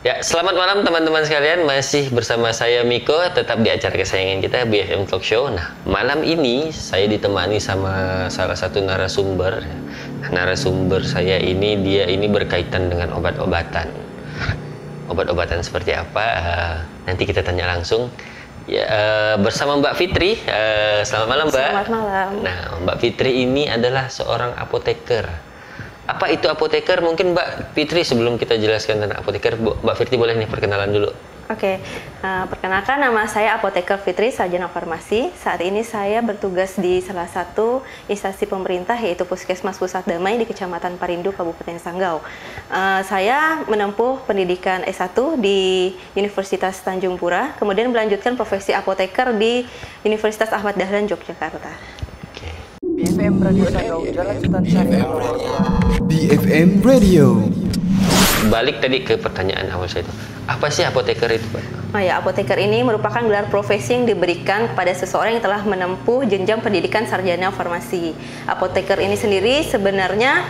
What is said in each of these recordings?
Ya, selamat malam teman-teman sekalian. Masih bersama saya Miko, tetap di acara kesayangan kita BFM Talk Show. Nah, malam ini saya ditemani sama salah satu narasumber. Narasumber saya ini berkaitan dengan obat-obatan. Obat-obatan seperti apa? Nanti kita tanya langsung. Ya, bersama Mbak Fitri. Selamat malam, Mbak. Selamat malam. Nah, Mbak Fitri ini adalah seorang apoteker. Apa itu apoteker? Mungkin Mbak Fitri sebelum kita jelaskan tentang apoteker, Mbak Fitri boleh nih perkenalan dulu. Oke, perkenalkan nama saya Apoteker Fitri, sarjana farmasi. Saat ini saya bertugas di salah satu instansi pemerintah yaitu Puskesmas Pusat Damai di Kecamatan Parindu, Kabupaten Sanggau. Saya menempuh pendidikan S1 di Universitas Tanjung Pura, kemudian melanjutkan profesi apoteker di Universitas Ahmad Dahlan, Yogyakarta. BFM Radio Sanggau, Jalan Sultan Syarif. BFM Radio. Balik tadi ke pertanyaan awal saya itu, apa sih apoteker itu, Pak? Oh ya, apoteker ini merupakan gelar profesi yang diberikan kepada seseorang yang telah menempuh jenjang pendidikan sarjana farmasi. Apoteker ini sendiri sebenarnya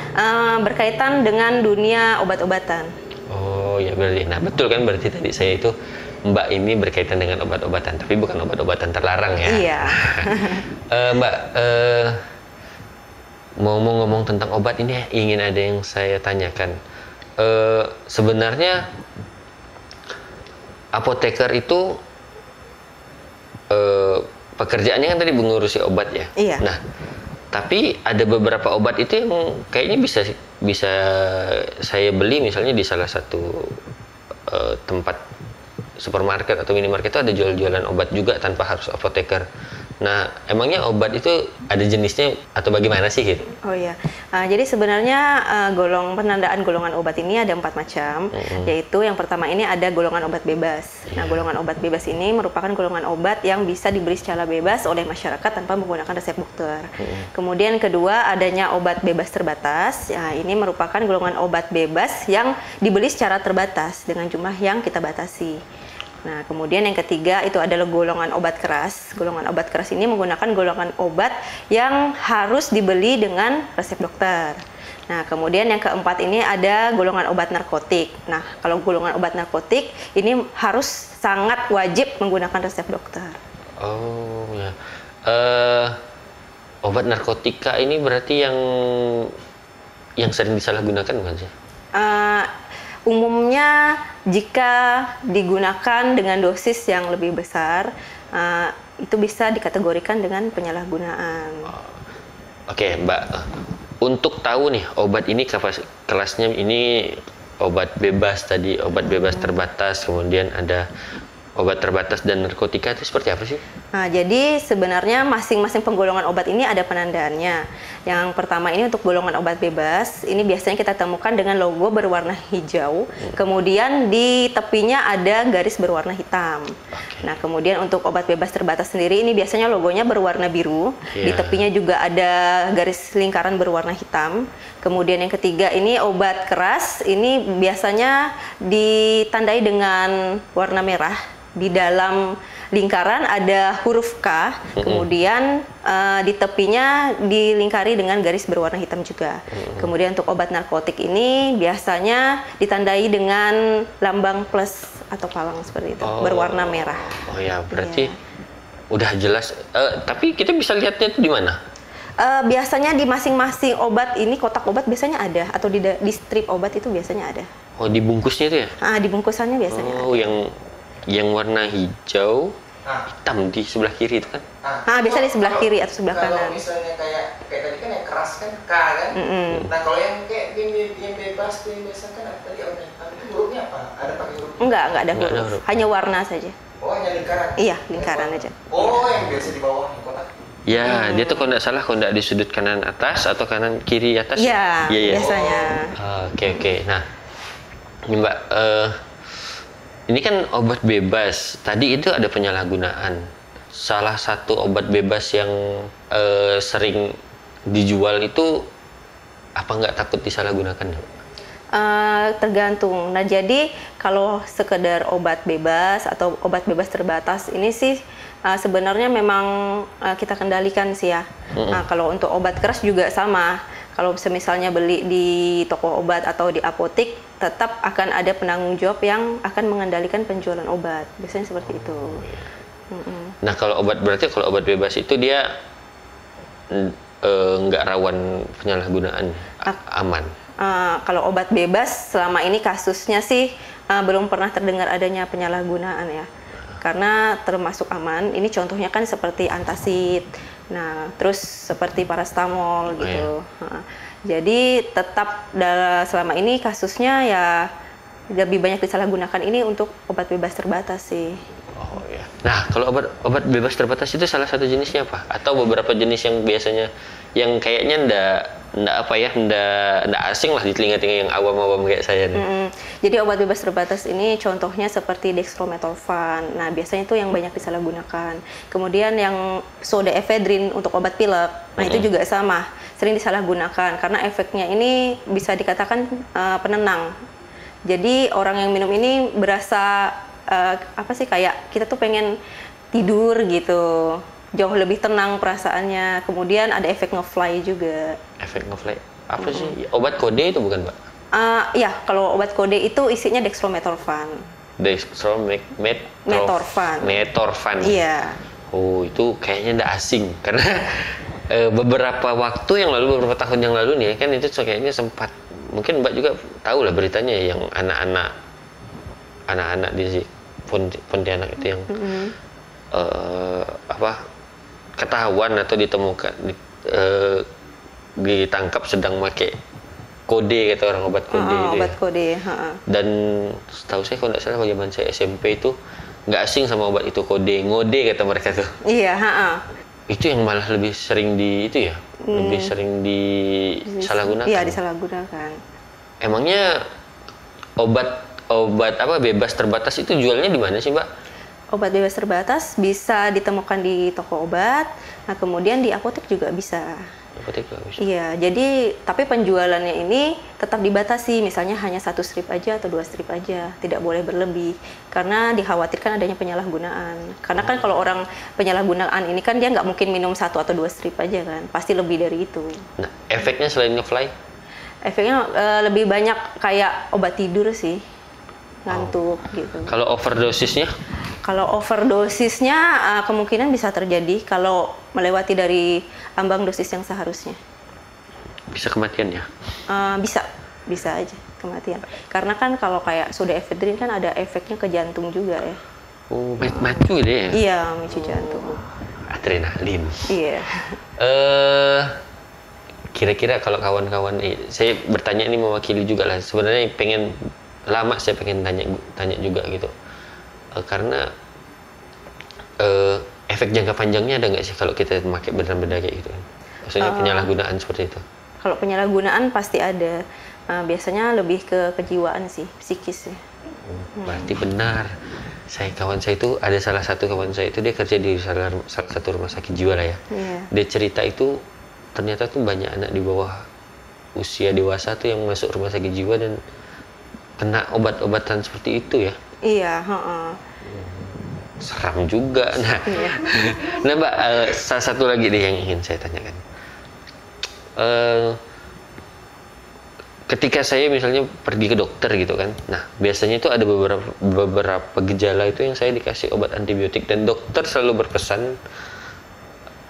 berkaitan dengan dunia obat-obatan. Oh ya, berarti, nah betul kan, berarti tadi saya itu Mbak ini berkaitan dengan obat-obatan, tapi bukan obat-obatan terlarang ya. Iya. Mbak, mau ngomong tentang obat ini ingin ada yang saya tanyakan. Sebenarnya apoteker itu pekerjaannya kan tadi mengurusi obat ya. Iya. Nah, tapi ada beberapa obat itu yang kayaknya bisa saya beli misalnya di salah satu tempat supermarket atau minimarket itu ada jualan obat juga tanpa harus apoteker. Nah, emangnya obat itu ada jenisnya atau bagaimana sih gitu? Oh iya, jadi sebenarnya penandaan golongan obat ini ada 4 macam, yaitu yang pertama ini ada golongan obat bebas. Nah, golongan obat bebas ini merupakan golongan obat yang bisa dibeli secara bebas oleh masyarakat tanpa menggunakan resep dokter. Kemudian kedua adanya obat bebas terbatas. Ya, ini merupakan golongan obat bebas yang dibeli secara terbatas dengan jumlah yang kita batasi. Nah, kemudian yang ketiga itu adalah golongan obat keras. Golongan obat keras ini menggunakan golongan obat yang harus dibeli dengan resep dokter. Nah, kemudian yang keempat ini ada golongan obat narkotik. Nah, kalau golongan obat narkotik ini harus sangat wajib menggunakan resep dokter. Oh ya, obat narkotika ini berarti yang sering disalahgunakan bukan sih? Umumnya jika digunakan dengan dosis yang lebih besar, itu bisa dikategorikan dengan penyalahgunaan. Oke, Mbak. Untuk tahu nih obat ini kelasnya ini obat bebas tadi, obat bebas terbatas, kemudian ada obat terbatas dan narkotika itu seperti apa sih? Nah, jadi sebenarnya masing-masing penggolongan obat ini ada penandaannya. Yang pertama ini untuk golongan obat bebas, ini biasanya kita temukan dengan logo berwarna hijau, kemudian di tepinya ada garis berwarna hitam. Nah, kemudian untuk obat bebas terbatas sendiri ini biasanya logonya berwarna biru, di tepinya juga ada garis lingkaran berwarna hitam. Kemudian yang ketiga ini obat keras, ini biasanya ditandai dengan warna merah. Di dalam lingkaran ada huruf K, kemudian di tepinya dilingkari dengan garis berwarna hitam juga. Kemudian untuk obat narkotik ini biasanya ditandai dengan lambang plus atau palang seperti itu, berwarna merah. Oh ya, berarti udah jelas. Tapi kita bisa lihatnya itu di mana? Biasanya di masing-masing obat ini, kotak obat biasanya ada, atau di strip obat itu biasanya ada. Oh, di bungkusnya itu ya? Di bungkusannya biasanya ada. Oh, yang warna hijau, hitam di sebelah kiri itu kan? Biasa di sebelah kiri atau sebelah kanan. Kalau misalnya kayak tadi kan yang keras kan K kan. Nah, kalau yang kayak yang bebas tuh yang biasa kan tadi hurufnya apa? Ada pakai huruf? Enggak ada huruf. Hanya warna saja. Oh, hanya lingkaran? Iya, lingkaran aja. Oh, yang biasa di bawah kotak. Ya, dia tuh kalau nggak salah, kalau nggak di sudut kanan atas atau kanan kiri atas. Iya, biasanya. Oke. Nah, ini Mbak, ini kan obat bebas. Tadi itu ada penyalahgunaan. Salah satu obat bebas yang sering dijual itu apa nggak takut disalahgunakan? Tergantung. Nah, jadi kalau sekedar obat bebas atau obat bebas terbatas ini sih sebenarnya memang kita kendalikan sih ya. Nah, kalau untuk obat keras juga sama. Kalau misalnya beli di toko obat atau di apotik, tetap akan ada penanggung jawab yang akan mengendalikan penjualan obat. Biasanya seperti itu. Nah, kalau obat bebas itu dia nggak rawan penyalahgunaan, aman. Kalau obat bebas selama ini kasusnya sih belum pernah terdengar adanya penyalahgunaan ya. Karena termasuk aman. Ini contohnya kan seperti antacid. Nah, terus seperti parastamol gitu. Jadi tetap selama ini kasusnya ya lebih banyak disalahgunakan ini untuk obat bebas terbatas sih. Oh ya. Nah, kalau obat bebas terbatas itu salah satu jenisnya apa? Atau beberapa jenis yang biasanya yang kayaknya ndak asing lah di telinga-telinga yang awam-awam kayak saya nih. Jadi obat bebas terbatas ini contohnya seperti dextromethorphan. Nah, biasanya itu yang banyak disalahgunakan. Kemudian yang pseudoephedrine untuk obat pilek. Nah, itu juga sama, sering disalahgunakan karena efeknya ini bisa dikatakan penenang. Jadi orang yang minum ini berasa kayak kita tuh pengen tidur gitu. Jauh lebih tenang perasaannya. Kemudian ada efek ngefly juga. Efek ngefly apa sih? Obat kode itu bukan, Pak? Ya, kalau obat kode itu isinya dextromethorphan. Dextromethorphan. Iya. Oh, itu kayaknya nggak asing karena beberapa tahun yang lalu nih kan itu kayaknya sempat, mungkin Mbak juga tahu lah beritanya yang anak-anak di Pontianak itu yang ketahuan atau ditemukan ditangkap sedang pakai kode, kata orang, obat kode itu obat ya. Kode. Dan setahu saya kalau nggak salah bagaimana saya SMP itu nggak asing sama obat itu, ngode kata mereka tuh. Iya. Itu yang malah lebih sering lebih sering disalahgunakan. Iya, disalahgunakan. Emangnya obat bebas terbatas itu jualnya di mana sih, Mbak? Obat bebas terbatas bisa ditemukan di toko obat. Nah, kemudian di apotek juga bisa. Apotek juga bisa. Iya, jadi tapi penjualannya ini tetap dibatasi, misalnya hanya 1 strip aja atau 2 strip aja, tidak boleh berlebih karena dikhawatirkan adanya penyalahgunaan. Karena kan kalau orang penyalahgunaan ini kan dia nggak mungkin minum 1 atau 2 strip aja kan, pasti lebih dari itu. Nah, efeknya selain ngefly? Efeknya lebih banyak kayak obat tidur sih, ngantuk gitu. Kalau overdosisnya? Kalau overdosisnya kemungkinan bisa terjadi kalau melewati dari ambang dosis yang seharusnya. Bisa kematian ya? Bisa aja kematian. Karena kan kalau kayak pseudoephedrine kan ada efeknya ke jantung juga ya. Oh, macu gitu ya? Iya, memicu jantung. Adrenalin. Iya. Kira-kira kalau kawan-kawan, saya bertanya ini mewakili juga lah. Sebenarnya saya pengen tanya juga gitu. Karena efek jangka panjangnya ada nggak sih kalau kita memakai benda-benda kayak gitu? Maksudnya penyalahgunaan seperti itu? Kalau penyalahgunaan pasti ada. Biasanya lebih ke kejiwaan sih, psikis ya. Berarti benar. Ada salah satu kawan saya itu dia kerja di salah satu rumah sakit jiwa lah ya. Yeah. Dia cerita itu ternyata tuh banyak anak di bawah usia dewasa tuh yang masuk rumah sakit jiwa dan kena obat-obatan seperti itu ya. Iya, Seram juga. Nah, Mbak, salah satu lagi deh yang ingin saya tanyakan. Ketika saya misalnya pergi ke dokter gitu kan, nah biasanya itu ada beberapa gejala itu yang saya dikasih obat antibiotik dan dokter selalu berpesan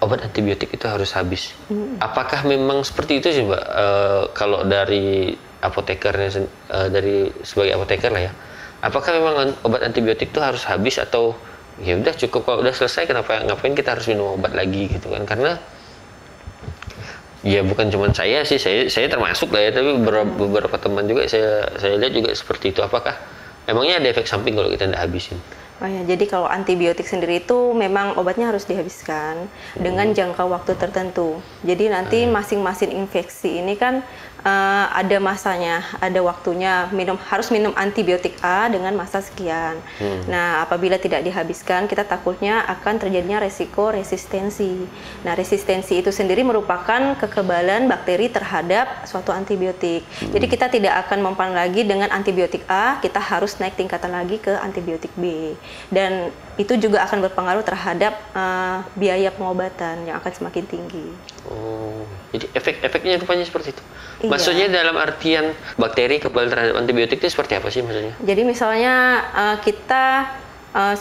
obat antibiotik itu harus habis. Apakah memang seperti itu sih, Mbak? Kalau dari apotekernya, sebagai apoteker lah ya, apakah memang obat antibiotik itu harus habis atau ya udah cukup kalau udah selesai, ngapain kita harus minum obat lagi gitu kan? Karena ya bukan cuma saya sih, saya termasuk lah ya, tapi beberapa teman juga saya lihat juga seperti itu. Apakah emangnya ada efek samping kalau kita tidak habisin? Oh ya, jadi kalau antibiotik sendiri itu memang obatnya harus dihabiskan dengan jangka waktu tertentu. Jadi nanti masing-masing infeksi ini kan ada masanya, ada waktunya, harus minum antibiotik A dengan masa sekian. Nah, apabila tidak dihabiskan, kita takutnya akan terjadinya resiko resistensi. Nah, resistensi itu sendiri merupakan kekebalan bakteri terhadap suatu antibiotik. Jadi kita tidak akan mempan lagi dengan antibiotik A, kita harus naik tingkatan lagi ke antibiotik B. Dan itu juga akan berpengaruh terhadap biaya pengobatan yang akan semakin tinggi. Oh, jadi efeknya rupanya seperti itu. Maksudnya dalam artian bakteri kebal terhadap antibiotik itu seperti apa sih maksudnya? Jadi misalnya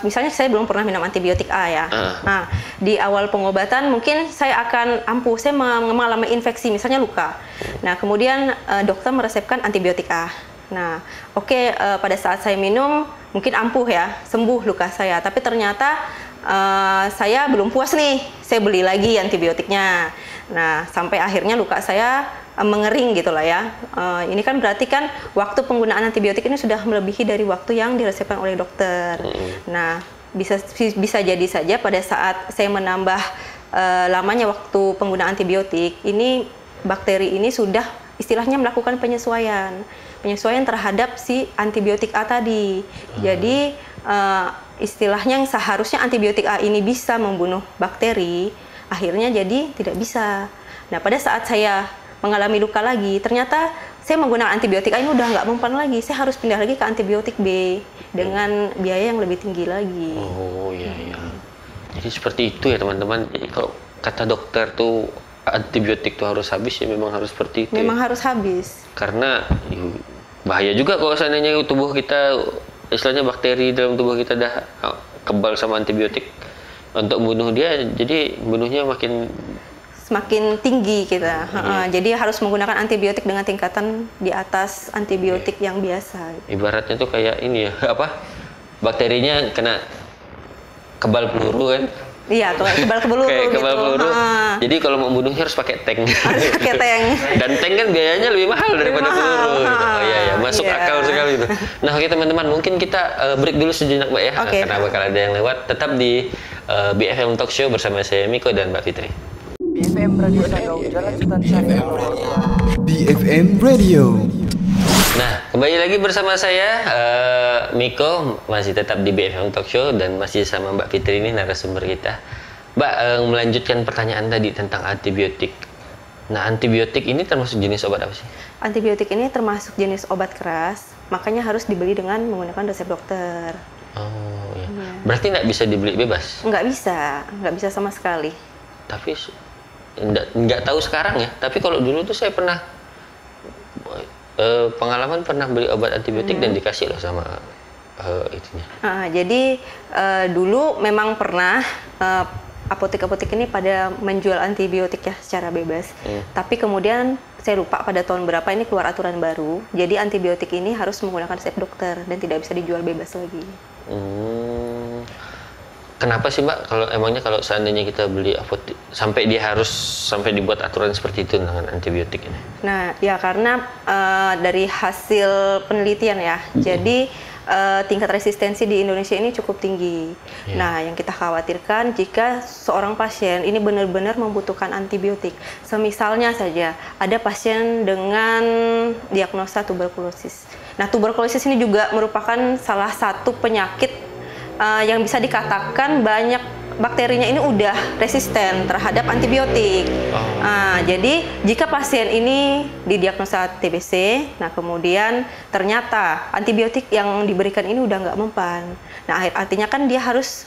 misalnya saya belum pernah minum antibiotik A ya. Nah, di awal pengobatan mungkin saya akan ampuh, saya mengalami infeksi, misalnya luka. Nah, kemudian dokter meresepkan antibiotik A. Nah, pada saat saya minum mungkin ampuh ya, sembuh luka saya. Tapi ternyata saya belum puas nih, saya beli lagi antibiotiknya. Nah, sampai akhirnya luka saya mengering gitulah ya. Ini kan berarti kan waktu penggunaan antibiotik ini sudah melebihi dari waktu yang diresepkan oleh dokter. Nah, bisa jadi saja pada saat saya menambah lamanya waktu penggunaan antibiotik, ini bakteri ini sudah istilahnya melakukan penyesuaian terhadap si antibiotik A tadi. Jadi istilahnya yang seharusnya antibiotik A ini bisa membunuh bakteri, akhirnya jadi tidak bisa. Nah, pada saat saya mengalami luka lagi, ternyata saya menggunakan antibiotik A ini udah nggak mempan lagi. Saya harus pindah lagi ke antibiotik B dengan biaya yang lebih tinggi lagi. Oh iya. Jadi seperti itu ya teman-teman. Jadi kalau kata dokter tuh antibiotik tuh harus habis, ya memang harus seperti itu. Memang ya. harus habis. Karena bahaya juga kalau seandainya tubuh kita, istilahnya bakteri dalam tubuh kita dah kebal sama antibiotik, untuk membunuh dia, jadi bunuhnya semakin tinggi kita. Jadi harus menggunakan antibiotik dengan tingkatan di atas antibiotik yang biasa. Ibaratnya tuh kayak ini ya, bakterinya kena kebal peluru kan? Iya, kebal peluru kayak kebal gitu. peluru. Jadi kalau mau bunuhnya harus pakai tank. Harus pakai tank. Dan tank kan biayanya lebih mahal daripada peluru. Gitu. Oh iya, masuk akal sekali itu. Nah, oke teman-teman, mungkin kita break dulu sejenak Mbak ya, karena bakal ada yang lewat. Tetap di BFM Talk Show bersama saya Miko dan Mbak Fitri. BFM Radio Sagau, Jalan Sultan Syarif. BFM Radio. Nah, kembali lagi bersama saya Miko, masih tetap di BFM Talk Show dan masih sama Mbak Fitri ini narasumber kita. Mbak, melanjutkan pertanyaan tadi tentang antibiotik. Nah, antibiotik ini termasuk jenis obat apa sih? Antibiotik ini termasuk jenis obat keras, makanya harus dibeli dengan menggunakan resep dokter. Oh iya. Berarti nggak bisa dibeli bebas? Nggak bisa sama sekali. Tapi nggak tahu sekarang ya. Tapi kalau dulu tuh saya pernah pengalaman pernah beli obat antibiotik dan dikasih loh sama itunya. Jadi dulu memang pernah apotek-apotek ini pada menjual antibiotik ya secara bebas. Tapi kemudian saya lupa pada tahun berapa ini keluar aturan baru. Jadi antibiotik ini harus menggunakan resep dokter dan tidak bisa dijual bebas lagi. Kenapa sih Mbak? Kalau seandainya kita beli apotek sampai dibuat aturan seperti itu dengan antibiotik ini? Nah, ya karena dari hasil penelitian ya. Jadi tingkat resistensi di Indonesia ini cukup tinggi. Nah, yang kita khawatirkan jika seorang pasien ini benar-benar membutuhkan antibiotik. Semisalnya saja ada pasien dengan diagnosa tuberkulosis. Nah, tuberkulosis ini juga merupakan salah satu penyakit yang bisa dikatakan banyak bakterinya ini udah resisten terhadap antibiotik. Jadi jika pasien ini didiagnosa TBC, nah kemudian ternyata antibiotik yang diberikan ini udah nggak mempan. Nah artinya kan dia harus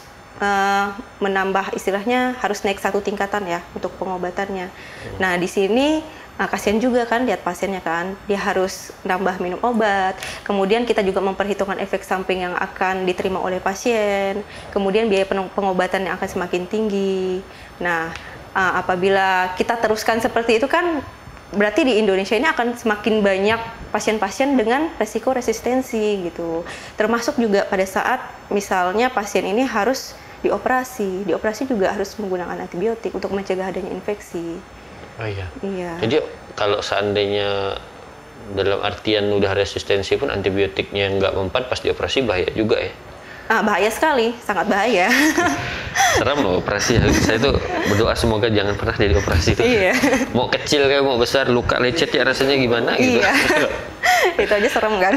menambah, istilahnya harus naik satu tingkatan ya untuk pengobatannya. Nah di sini kasihan juga kan lihat pasiennya kan, dia harus nambah minum obat, kemudian kita juga memperhitungkan efek samping yang akan diterima oleh pasien, kemudian biaya pengobatan yang akan semakin tinggi. Nah, apabila kita teruskan seperti itu kan, berarti di Indonesia ini akan semakin banyak pasien-pasien dengan resiko resistensi gitu. Termasuk juga pada saat misalnya pasien ini harus dioperasi juga harus menggunakan antibiotik untuk mencegah adanya infeksi. Oh iya. Iya. Jadi kalau seandainya dalam artian udah resistensi pun antibiotiknya nggak mempan pas dioperasi bahaya juga ya? Bahaya sekali, sangat bahaya. Serem loh operasi. Saya tuh berdoa semoga jangan pernah jadi operasi itu. Iya. Mau kecil kayak mau besar, luka lecet ya rasanya gimana gitu. Iya. Itu aja serem kan.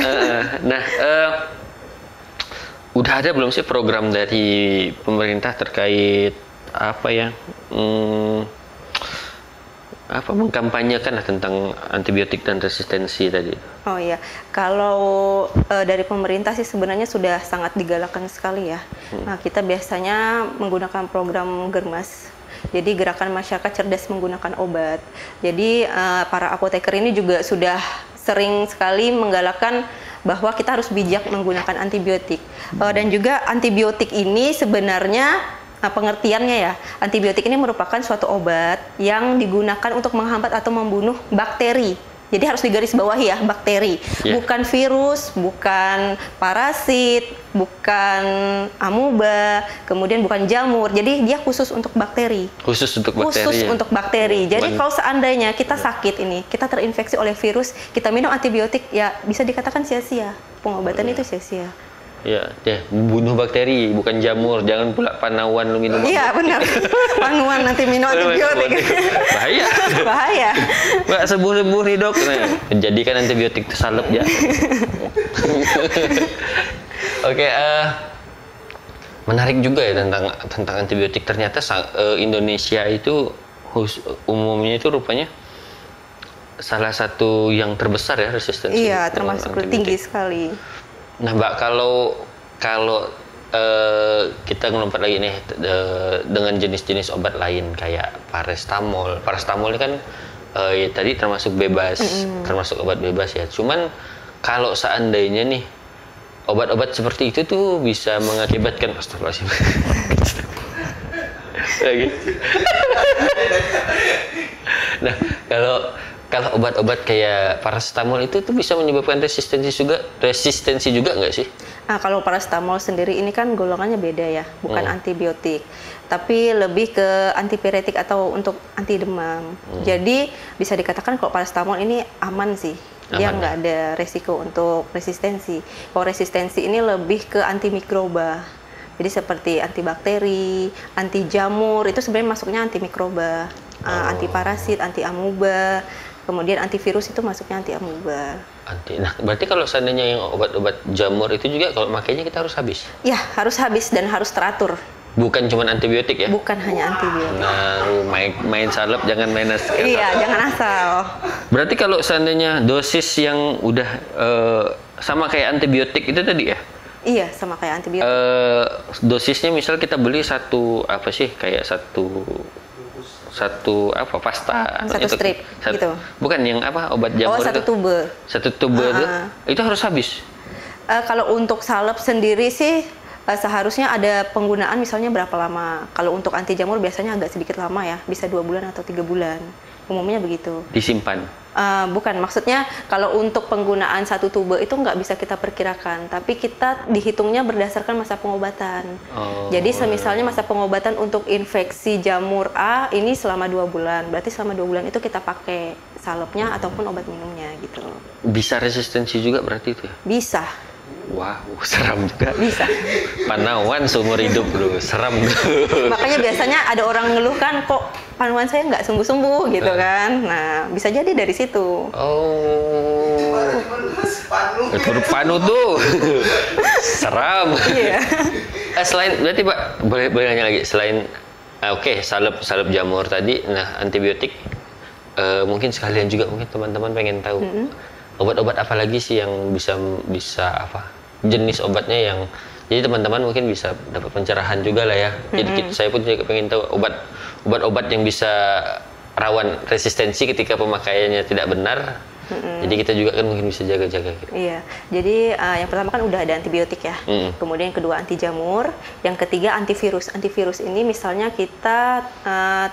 Udah ada belum sih program dari pemerintah terkait apa ya? Mengkampanyekan tentang antibiotik dan resistensi tadi. Oh iya, kalau dari pemerintah sih sebenarnya sudah sangat digalakkan sekali ya. Nah, kita biasanya menggunakan program Germas. Jadi gerakan masyarakat cerdas menggunakan obat. Jadi para apoteker ini juga sudah sering sekali menggalakkan bahwa kita harus bijak menggunakan antibiotik. Dan juga antibiotik ini sebenarnya pengertiannya ya, antibiotik ini merupakan suatu obat yang digunakan untuk menghambat atau membunuh bakteri. Jadi harus digarisbawahi ya, bakteri, bukan virus, bukan parasit, bukan amuba, kemudian bukan jamur. Jadi dia khusus untuk bakteri. Khusus untuk bakteri. Khusus untuk bakteri. Jadi kalau seandainya kita sakit ini, kita terinfeksi oleh virus, kita minum antibiotik, ya bisa dikatakan sia-sia. Pengobatan itu sia-sia. Ya, bunuh bakteri, bukan jamur. Jangan pula panawan lu minum. Iya, benar. Panuan nanti minum antibiotik. Bahaya. Bahaya. Mbak sembuh-sembuh nih, Dok. Nah, jadikan antibiotik tersalep ya. Oke, menarik juga ya tentang antibiotik. Ternyata Indonesia itu umumnya itu rupanya salah satu yang terbesar ya resistensi. Iya, termasuk tinggi sekali. Nah, Mbak, kalau kita ngelompat lagi nih dengan jenis-jenis obat lain kayak paracetamol. Paracetamol ini kan ya, tadi termasuk bebas, termasuk obat bebas ya. Cuman kalau seandainya nih obat-obat seperti itu tuh bisa mengakibatkan astagfirullahaladzim. Lagi. Nah, kalau obat-obat kayak paracetamol itu tuh bisa menyebabkan resistensi juga nggak sih? Nah, kalau paracetamol sendiri ini kan golongannya beda ya, bukan antibiotik, tapi lebih ke antipiretik atau untuk anti demam. Jadi bisa dikatakan kalau paracetamol ini aman sih, dia nggak ada resiko untuk resistensi. Kalau resistensi ini lebih ke antimikroba. Jadi seperti antibakteri, anti jamur itu sebenarnya masuknya antimikroba, anti parasit, anti amuba. Kemudian antivirus itu masuknya anti amuba. Nah, berarti kalau seandainya yang obat-obat jamur itu juga kalau makainya kita harus habis? Ya, harus habis dan harus teratur. Bukan cuma antibiotik ya? Bukan hanya antibiotik. Nah, main salep jangan main asal. Iya, jangan asal. Berarti kalau seandainya dosis yang udah sama kayak antibiotik itu tadi ya? Iya, sama kayak antibiotik. Dosisnya misal kita beli satu apa sih kayak satu apa pasta satu strip gitu. Bukan yang apa obat jamur satu itu. tube. Satu tube itu harus habis. Kalau untuk salep sendiri sih seharusnya ada penggunaan misalnya berapa lama. Kalau untuk anti jamur biasanya agak sedikit lama ya, bisa 2 bulan atau 3 bulan. Umumnya begitu. Disimpan? Bukan, maksudnya kalau untuk penggunaan satu tube itu nggak bisa kita perkirakan, tapi kita dihitungnya berdasarkan masa pengobatan. Jadi semisalnya masa pengobatan untuk infeksi jamur A ini selama 2 bulan, berarti selama 2 bulan itu kita pakai salepnya ataupun obat minumnya gitu. Bisa resistensi juga berarti itu ya? Bisa. Wah, seram juga. Bisa. Panawan seumur hidup bro, seram bro. Makanya biasanya ada orang ngeluh kan, kok panuan saya nggak sembuh-sembuh gitu kan. Nah, bisa jadi dari situ. Panu tuh. Seram. Iya. Selain, berarti Pak, boleh nanya lagi. Selain, salep jamur tadi, nah antibiotik, mungkin sekalian juga mungkin teman-teman pengen tahu. Obat-obat apa lagi sih yang bisa apa jenis obatnya yang jadi teman-teman mungkin bisa dapat pencerahan juga lah ya. Jadi saya pun juga pengen tahu obat-obat yang bisa rawan resistensi ketika pemakaiannya tidak benar. Jadi kita juga kan mungkin bisa jaga-jaga gitu. Iya, jadi yang pertama kan udah ada antibiotik ya, kemudian yang kedua anti jamur, yang ketiga antivirus. Antivirus ini misalnya kita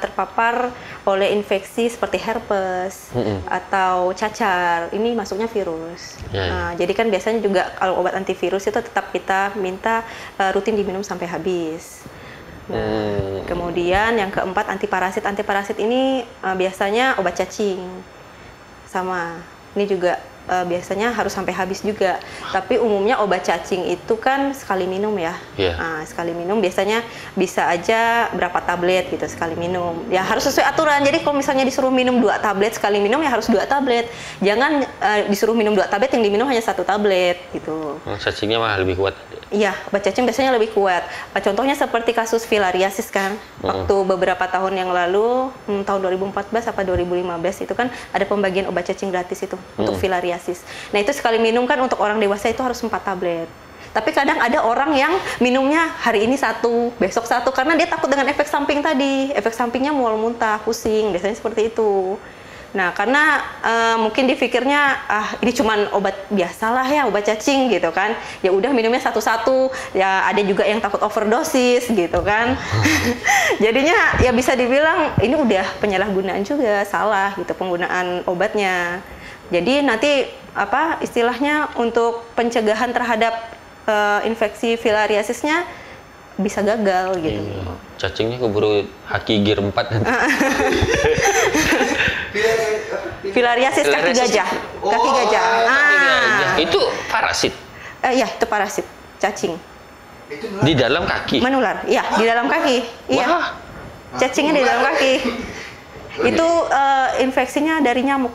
terpapar oleh infeksi seperti herpes atau cacar, ini masuknya virus. Jadi kan biasanya juga kalau obat antivirus itu tetap kita minta rutin diminum sampai habis. Kemudian yang keempat antiparasit. Antiparasit ini biasanya obat cacing. Sama, ini juga biasanya harus sampai habis juga. Tapi umumnya obat cacing itu kan sekali minum ya. Sekali minum biasanya bisa aja berapa tablet gitu sekali minum. Ya harus sesuai aturan. Jadi kalau misalnya disuruh minum 2 tablet sekali minum ya harus 2 tablet. Jangan disuruh minum 2 tablet yang diminum hanya 1 tablet gitu. Cacingnya malah lebih kuat. Iya, obat cacing biasanya lebih kuat. Contohnya seperti kasus filariasis kan. Waktu beberapa tahun yang lalu, tahun 2014 apa 2015 itu kan ada pembagian obat cacing gratis itu untuk filariasis. Nah, itu sekali minum kan untuk orang dewasa itu harus 4 tablet. Tapi kadang ada orang yang minumnya hari ini satu, besok satu, karena dia takut dengan efek samping tadi. Efek sampingnya mual muntah, pusing, biasanya seperti itu. Nah, karena mungkin dipikirnya ini cuman obat biasalah ya, obat cacing gitu kan. Ya udah minumnya satu-satu. Ya ada juga yang takut overdosis gitu kan. Jadinya ya bisa dibilang ini udah penyalahgunaan juga, salah gitu penggunaan obatnya. Jadi nanti istilahnya untuk pencegahan terhadap infeksi filariasisnya bisa gagal gitu. Cacingnya keburu haki gear 4 nanti. Filariasis kaki gajah. Kaki gajah. Itu parasit. Iya, itu parasit cacing. Di dalam kaki. Menular. Iya, di dalam kaki. Iya. Wah. Cacingnya di dalam kaki. Itu infeksinya dari nyamuk.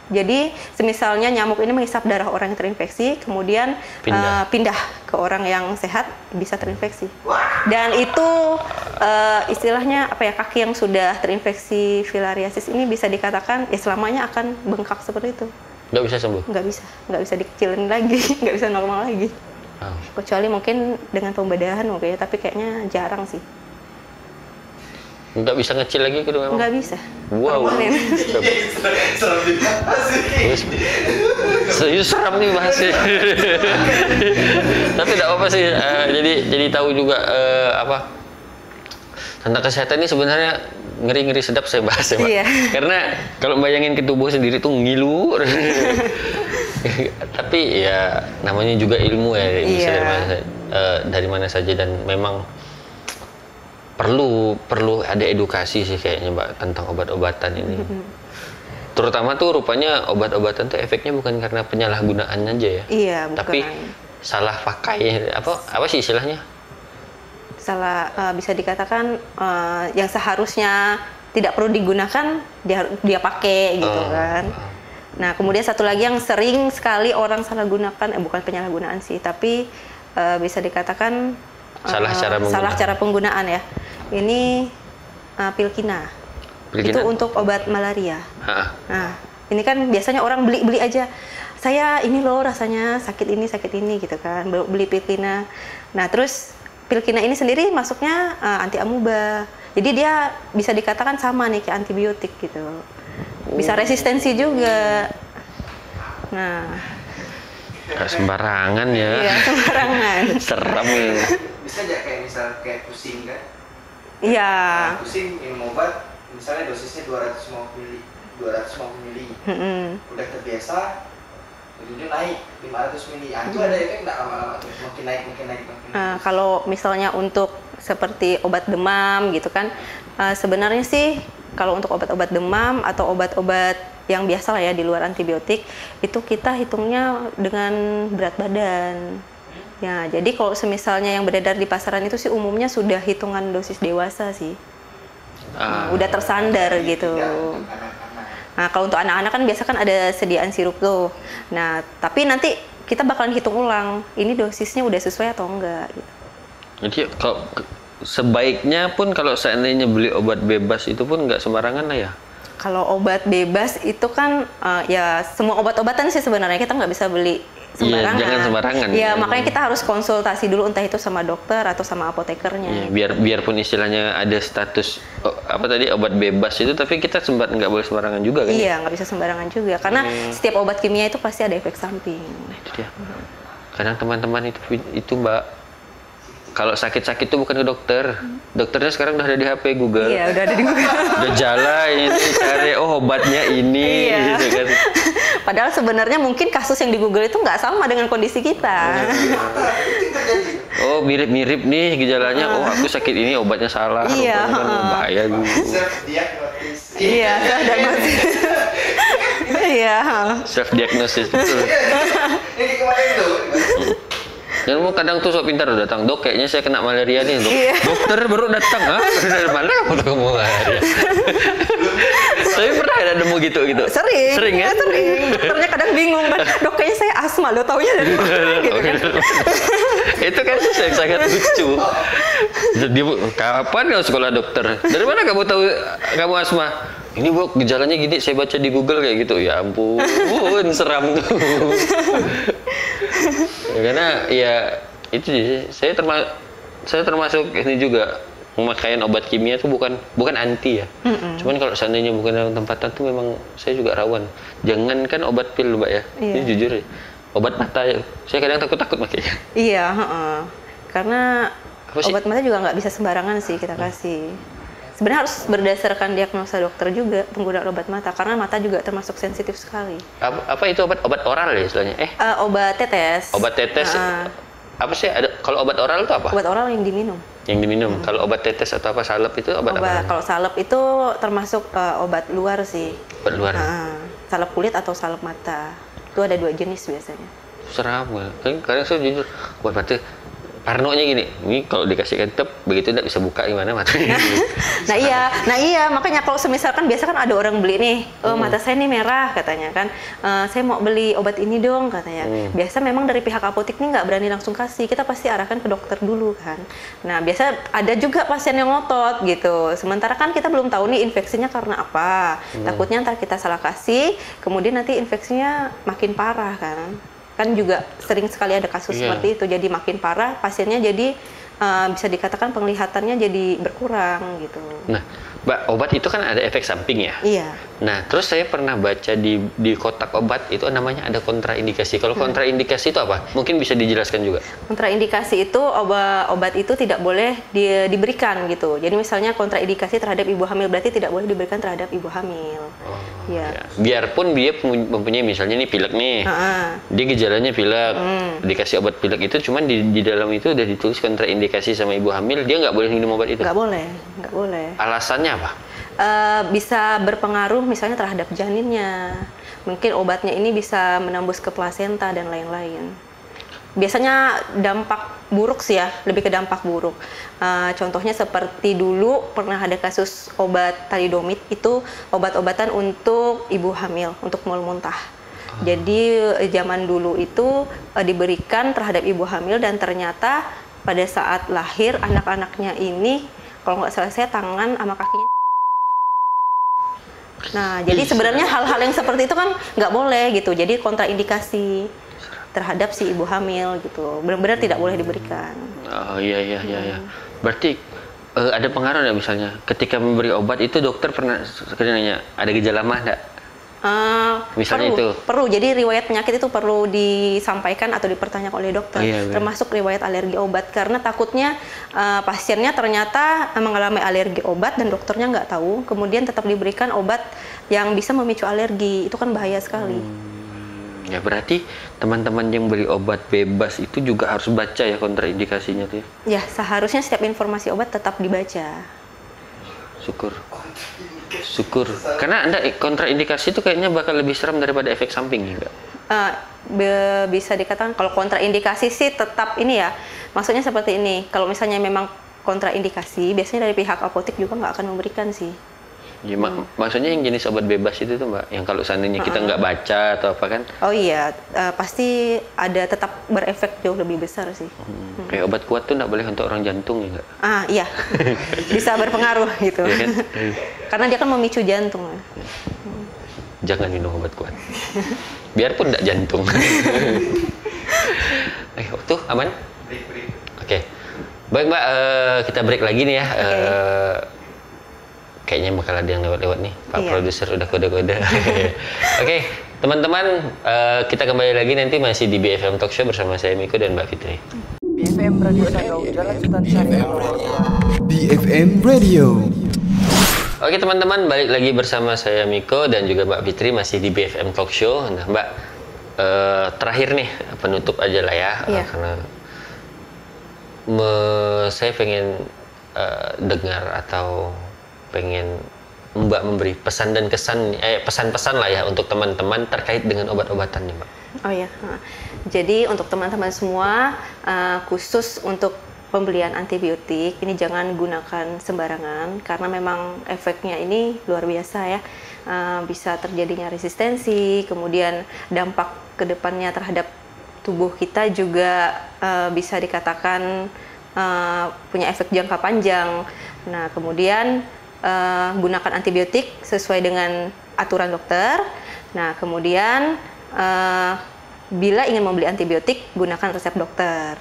Jadi, semisalnya nyamuk ini menghisap darah orang yang terinfeksi, kemudian pindah ke orang yang sehat, bisa terinfeksi. Dan itu istilahnya kaki yang sudah terinfeksi filariasis ini bisa dikatakan ya selamanya akan bengkak seperti itu. Nggak bisa sembuh? Nggak bisa dikecilin lagi, nggak bisa normal lagi. Kecuali mungkin dengan pembedahan mungkin, tapi kayaknya jarang sih. Nggak bisa ngecil lagi gitu memang? Nggak bisa. Wow. Serius seram nih bahasnya. Tapi tidak apa sih. Jadi tahu juga tentang kesehatan ini sebenarnya ngeri-ngeri sedap saya bahas ya, Pak. Iya. Karena kalau bayangin ke tubuh sendiri tuh ngilu. Tapi ya namanya juga ilmu ya, bisa dari mana saja dan memang perlu ada edukasi sih kayaknya Mbak tentang obat-obatan ini. Terutama tuh rupanya obat-obatan tuh efeknya bukan karena penyalahgunaan aja ya. Iya, bukan. Tapi salah pakai apa sih istilahnya? Salah bisa dikatakan yang seharusnya tidak perlu digunakan dia pakai gitu kan. Nah, kemudian satu lagi yang sering sekali orang salah gunakan bukan penyalahgunaan sih, tapi bisa dikatakan salah cara penggunaan ya. Ini Pilkina. Itu untuk obat malaria. Nah, ini kan biasanya orang beli aja. Saya ini loh rasanya sakit ini gitu kan. Beli Pilkina. Nah, terus Pilkina ini sendiri masuknya anti amuba. Jadi dia bisa dikatakan sama nih kayak antibiotik gitu. Bisa resistensi juga. Nah, nggak sembarangan ya. Iya, sembarangan. Seram ya. Bisa aja kayak pusing kan? Iya. Pusing minum obat, misalnya dosisnya 250 mili. Udah terbiasa, ujungnya naik 500 mili. Itu ada efek nggak lama-lama? Makin naik. Kalau misalnya untuk seperti obat demam gitu kan, sebenarnya sih kalau untuk obat-obat demam atau obat-obat yang biasa lah ya di luar antibiotik, itu kita hitungnya dengan berat badan. Ya, jadi kalau semisalnya yang beredar di pasaran itu sih umumnya sudah hitungan dosis dewasa sih. Udah tersandar gitu. Nah, kalau untuk anak-anak kan biasa kan ada sediaan sirup tuh. Nah, tapi nanti kita bakalan hitung ulang, ini dosisnya udah sesuai atau enggak gitu. Jadi kalau sebaiknya pun kalau seandainya beli obat bebas itu pun nggak sembarangan lah ya. Kalau obat bebas itu kan ya semua obat-obatan sih sebenarnya kita nggak bisa beli sembarangan. Iya, jangan sembarangan. Ya, makanya kita harus konsultasi dulu entah itu sama dokter atau sama apotekernya. Iya, biarpun istilahnya ada status obat bebas itu, tapi kita nggak boleh sembarangan juga kan? Iya, nggak bisa sembarangan juga karena setiap obat kimia itu pasti ada efek samping. Nah, itu dia. Kadang teman-teman itu Mbak, kalau sakit-sakit itu bukan ke dokter. Dokternya sekarang udah ada di HP Google. Iya, udah ada di Google. Udah jalan ini cari obatnya ini gitu kan. Padahal sebenarnya mungkin kasus yang di Google itu nggak sama dengan kondisi kita. Oh, mirip-mirip nih gejalanya. Oh, aku sakit ini obatnya salah. Iya, kan bahaya gitu. Iya, self-diagnosis. Iya. Self-diagnosis betul. Ini kemarin tuh. Dan kadang tuh sok pintar udah datang, dok kayaknya saya kena malaria nih dok. Iya. Dokter baru datang, dari mana kamu tahu malaria? Tapi pernah ada nemu gitu? Sering ya? Sering. Dokternya kadang bingung kan, dok kayaknya saya asma, lo taunya dari mana gitu kan. Itu kan sangat lucu. Jadi kapan kamu sekolah dokter? Dari mana kamu tahu kamu asma? Ini bu gejalanya gini, saya baca di Google kayak gitu. Ya ampun, seram tuh. Karena ya itu sih, saya termasuk ini juga, pemakaian obat kimia itu bukan anti ya. Cuman kalau seandainya bukan dalam tempatan tuh memang saya juga rawan. Jangankan obat pil Mbak ya. Ini jujur ya. Obat mata ya. Saya kadang takut makanya. Iya, karena Apa sih? obat mata juga nggak bisa sembarangan sih kita kasih. Sebenarnya harus berdasarkan diagnosa dokter juga penggunaan obat mata, karena mata juga termasuk sensitif sekali. Apa itu obat oral ya istilahnya? Obat tetes. Obat tetes. Apa sih ada kalau obat oral itu apa? Obat oral yang diminum. Yang diminum. Kalau obat tetes atau apa salep itu obat apa? Kalau salep itu termasuk obat luar sih. Obat luar. Salep kulit atau salep mata. Itu ada 2 jenis biasanya. Seram ya. Kan kadang saya jujur obat mata parnonya gini, ini kalau dikasihkan tep begitu tidak bisa buka gimana matanya. Nah iya, makanya kalau semisalkan biasa kan ada orang beli nih, mata saya nih merah katanya kan, saya mau beli obat ini dong katanya. Biasa memang dari pihak apotek nih nggak berani langsung kasih, kita pasti arahkan ke dokter dulu kan. Nah biasa ada juga pasien yang ngotot gitu, sementara kan kita belum tahu nih infeksinya karena apa, takutnya ntar kita salah kasih, kemudian nanti infeksinya makin parah kan juga sering sekali ada kasus seperti itu, jadi makin parah pasiennya, jadi bisa dikatakan penglihatannya jadi berkurang gitu. Nah, Mbak, obat itu kan ada efek samping ya? Iya. Nah, terus saya pernah baca di kotak obat itu namanya ada kontraindikasi. Kalau kontraindikasi itu apa? Mungkin bisa dijelaskan juga. Kontraindikasi itu obat itu tidak boleh diberikan gitu. Jadi misalnya kontraindikasi terhadap ibu hamil berarti tidak boleh diberikan terhadap ibu hamil. Ya. Biarpun dia mempunyai misalnya nih pilek nih, dia gejalanya pilek, dikasih obat pilek itu, cuman di dalam itu udah ditulis kontraindikasi sama ibu hamil, dia nggak boleh minum obat itu. Nggak boleh. Alasannya apa? Bisa berpengaruh misalnya terhadap janinnya. Mungkin obatnya ini bisa menembus ke plasenta dan lain-lain. Biasanya dampak buruk sih ya, lebih ke dampak buruk. Contohnya seperti dulu pernah ada kasus obat thalidomid, itu obat-obatan untuk ibu hamil, untuk mual-muntah. Jadi zaman dulu itu diberikan terhadap ibu hamil dan ternyata pada saat lahir anak-anaknya ini, kalau nggak salah saya tangan sama kakinya. Nah, jadi sebenarnya hal-hal yang seperti itu kan nggak boleh gitu. Jadi kontraindikasi terhadap si ibu hamil gitu. Benar-benar tidak boleh diberikan. Oh iya. Berarti ada pengaruh nggak misalnya ketika memberi obat itu dokter pernah nanya ada gejala mah nggak? Misalnya perlu. Jadi riwayat penyakit itu perlu disampaikan atau dipertanyakan oleh dokter, termasuk riwayat alergi obat, karena takutnya pasiennya ternyata mengalami alergi obat dan dokternya nggak tahu, kemudian tetap diberikan obat yang bisa memicu alergi, itu kan bahaya sekali. Ya berarti teman-teman yang beli obat bebas itu juga harus baca ya kontraindikasinya tuh. Ya seharusnya setiap informasi obat tetap dibaca. Syukur. Karena kontraindikasi itu kayaknya bakal lebih seram daripada efek samping enggak? Bisa dikatakan kalau kontraindikasi sih tetap ini ya. Maksudnya seperti ini. Kalau misalnya memang kontraindikasi, biasanya dari pihak apotek juga nggak akan memberikan sih. Ya, maksudnya yang jenis obat bebas itu tuh Mbak, yang kalau seandainya kita nggak baca atau apa kan? Oh iya, pasti ada tetap berefek jauh lebih besar sih. Kayak obat kuat tuh nggak boleh untuk orang jantung ya nggak? Iya, bisa berpengaruh gitu. Ya kan? Karena dia kan memicu jantung. Jangan minum obat kuat. Biarpun nggak jantung. Tuh aman? Oke. Baik Mbak, kita break lagi nih ya. Kayaknya bakal ada yang lewat-lewat nih, Pak Produser udah kode-kode. Oke, teman-teman, kita kembali lagi nanti masih di BFM Talk Show bersama saya Miko dan Mbak Fitri. BFM Radio Sagau, Jalan Sultan Syariah. BFM Radio. Oke teman-teman, balik lagi bersama saya Miko dan juga Mbak Fitri masih di BFM Talk Show. Nah Mbak, terakhir nih penutup aja lah ya, karena saya pengen dengar atau pengen Mbak memberi pesan dan kesan, pesan-pesan lah ya untuk teman-teman terkait dengan obat-obatannya Mbak. Oh ya, jadi untuk teman-teman semua, khusus untuk pembelian antibiotik ini jangan gunakan sembarangan karena memang efeknya ini luar biasa ya. Bisa terjadinya resistensi, kemudian dampak kedepannya terhadap tubuh kita juga bisa dikatakan punya efek jangka panjang. Nah kemudian gunakan antibiotik sesuai dengan aturan dokter. Nah kemudian bila ingin membeli antibiotik, gunakan resep dokter.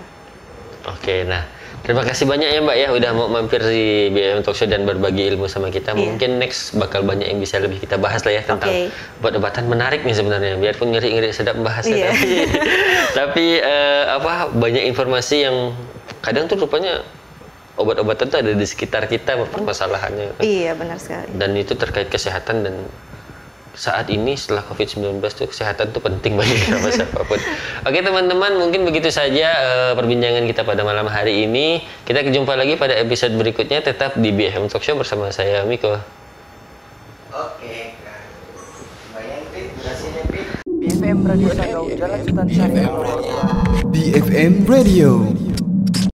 Oke, nah terima kasih banyak ya Mbak ya udah mau mampir di BFM Talk Show dan berbagi ilmu sama kita. Iya. Mungkin next bakal banyak yang bisa lebih kita bahas lah ya tentang Oke. obat-obatan menarik nih sebenarnya. Biarpun ngeri-ngeri sedap bahasnya, Iya. tapi banyak informasi yang kadang tuh rupanya obat-obatan tuh ada di sekitar kita permasalahannya. Iya, benar sekali. Dan itu terkait kesehatan, dan saat ini setelah COVID-19 tuh kesehatan tuh penting bagi kita siapapun. Oke teman-teman, mungkin begitu saja perbincangan kita pada malam hari ini. Kita jumpa lagi pada episode berikutnya, tetap di BFM Talk Show bersama saya Miko. Oke, nah. Lumayan, Pit. Durasinya, Pit. BFM Radio Sagau Jalan Sultan Syarif. BFM Radio.